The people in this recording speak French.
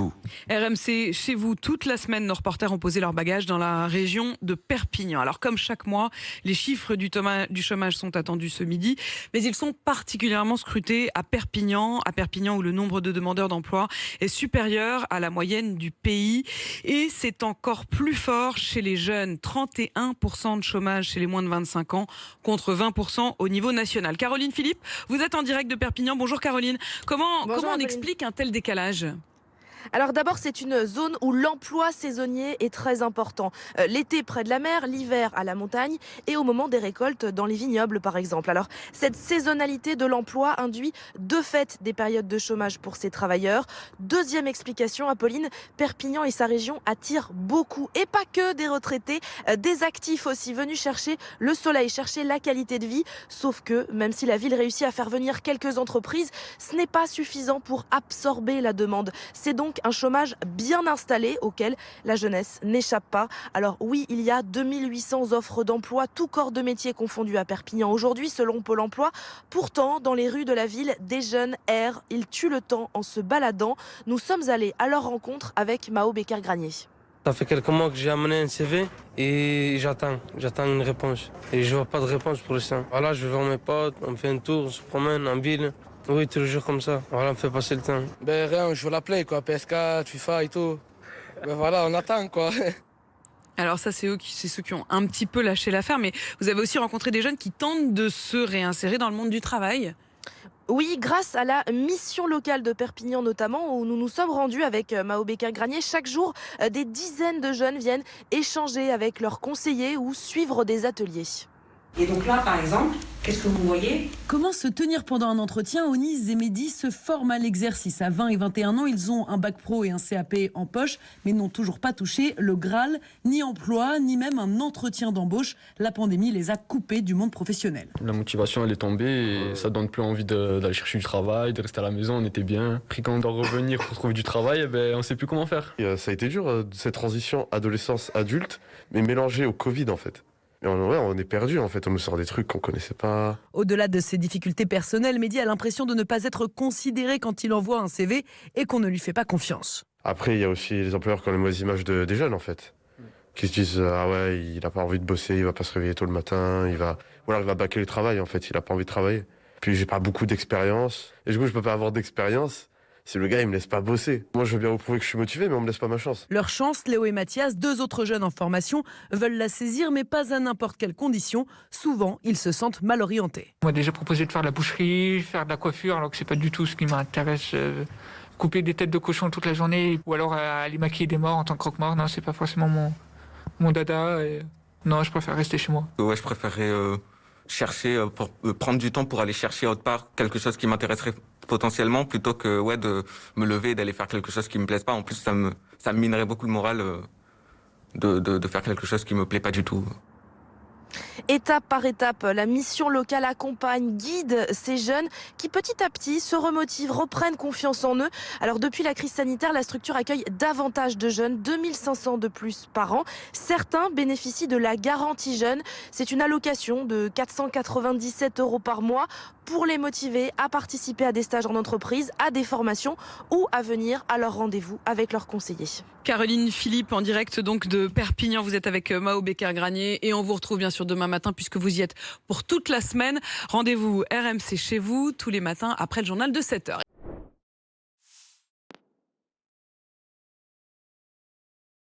vous. RMC chez vous, toute la semaine, nos reporters ont posé leurs bagages dans la région de Perpignan. Alors comme chaque mois, les chiffres du chômage sont attendus ce midi, mais ils sont particulièrement scrutés à Perpignan où le nombre de demandeurs d'emploi est supérieur à la moyenne du pays. Et c'est encore plus fort chez les jeunes, 31% de chômage chez les moins de 25 ans contre 20% au niveau national. Caroline Philippe, vous êtes en direct de Perpignan. Bonjour Caroline. Comment on explique un tel décalage ? Alors d'abord, c'est une zone où l'emploi saisonnier est très important. L'été près de la mer, l'hiver à la montagne et au moment des récoltes dans les vignobles par exemple. Alors cette saisonnalité de l'emploi induit de fait des périodes de chômage pour ces travailleurs. Deuxième explication, Apolline, Perpignan et sa région attirent beaucoup et pas que des retraités, des actifs aussi venus chercher le soleil, chercher la qualité de vie. Sauf que même si la ville réussit à faire venir quelques entreprises, ce n'est pas suffisant pour absorber la demande. C'est donc un chômage bien installé auquel la jeunesse n'échappe pas. Alors oui, il y a 2800 offres d'emploi, tous corps de métier confondus à Perpignan aujourd'hui selon Pôle emploi. Pourtant, dans les rues de la ville, des jeunes errent, ils tuent le temps en se baladant. Nous sommes allés à leur rencontre avec Mao Becker-Granier. Ça fait quelques mois que j'ai amené un CV et j'attends une réponse. Et je vois pas de réponse pour l'instant. Voilà, je vais voir mes potes, on fait un tour, on se promène en ville. Oui, tous les jours comme ça. Voilà, on me fait passer le temps. Ben rien, on joue la play quoi, PS4, FIFA et tout. Ben voilà, on attend quoi. Alors ça, c'est ceux qui ont un petit peu lâché l'affaire, mais vous avez aussi rencontré des jeunes qui tentent de se réinsérer dans le monde du travail. Oui, grâce à la mission locale de Perpignan notamment, où nous nous sommes rendus avec Mao Becker-Granier. Chaque jour, des dizaines de jeunes viennent échanger avec leurs conseillers ou suivre des ateliers. Et donc là, par exemple, qu'est-ce que vous voyez ? Comment se tenir pendant un entretien ? Onis et Mehdi se forment à l'exercice. À 20 et 21 ans, ils ont un bac pro et un CAP en poche, mais n'ont toujours pas touché le Graal, ni emploi, ni même un entretien d'embauche. La pandémie les a coupés du monde professionnel. La motivation, elle est tombée et ça donne plus envie d'aller chercher du travail, de rester à la maison, on était bien. Puis quand on doit revenir pour trouver du travail, on ne sait plus comment faire. Ça a été dur, cette transition adolescence-adulte, mais mélangée au Covid en fait. Et on est perdu en fait, on nous sort des trucs qu'on connaissait pas. Au-delà de ses difficultés personnelles, Mehdi a l'impression de ne pas être considéré quand il envoie un CV et qu'on ne lui fait pas confiance. Après, il y a aussi les employeurs qui ont les mauvaises images des jeunes en fait. Qui se disent ah ouais, il a pas envie de bosser, il va pas se réveiller tôt le matin, ou alors il va bâcler le travail en fait, il a pas envie de travailler. Puis j'ai pas beaucoup d'expérience, et du coup je peux pas avoir d'expérience si le gars il me laisse pas bosser. Moi je veux bien vous prouver que je suis motivé, mais on me laisse pas ma chance. Leur chance, Léo et Mathias, deux autres jeunes en formation, veulent la saisir, mais pas à n'importe quelle condition. Souvent, ils se sentent mal orientés. On m'a déjà proposé de faire de la boucherie, faire de la coiffure, alors que c'est pas du tout ce qui m'intéresse. Couper des têtes de cochon toute la journée, ou alors aller maquiller des morts en tant que croque-mort, non, c'est pas forcément mon dada. Non, je préfère rester chez moi. Ouais, je préférerais chercher, prendre du temps pour aller chercher autre part quelque chose qui m'intéresserait potentiellement, plutôt que de me lever et d'aller faire quelque chose qui me plaise pas. En plus, ça me minerait beaucoup le moral de faire quelque chose qui me plaît pas du tout. Étape par étape, la mission locale accompagne, guide ces jeunes qui petit à petit se remotivent, reprennent confiance en eux. Alors depuis la crise sanitaire, la structure accueille davantage de jeunes, 2500 de plus par an. Certains bénéficient de la garantie jeune. C'est une allocation de 497 € par mois pour les motiver à participer à des stages en entreprise, à des formations ou à venir à leur rendez-vous avec leurs conseillers. Caroline Philippe en direct donc de Perpignan, vous êtes avec Mao Becker-Granier et on vous retrouve bien sûr demain matin puisque vous y êtes pour toute la semaine. Rendez-vous RMC chez vous tous les matins après le journal de 7h.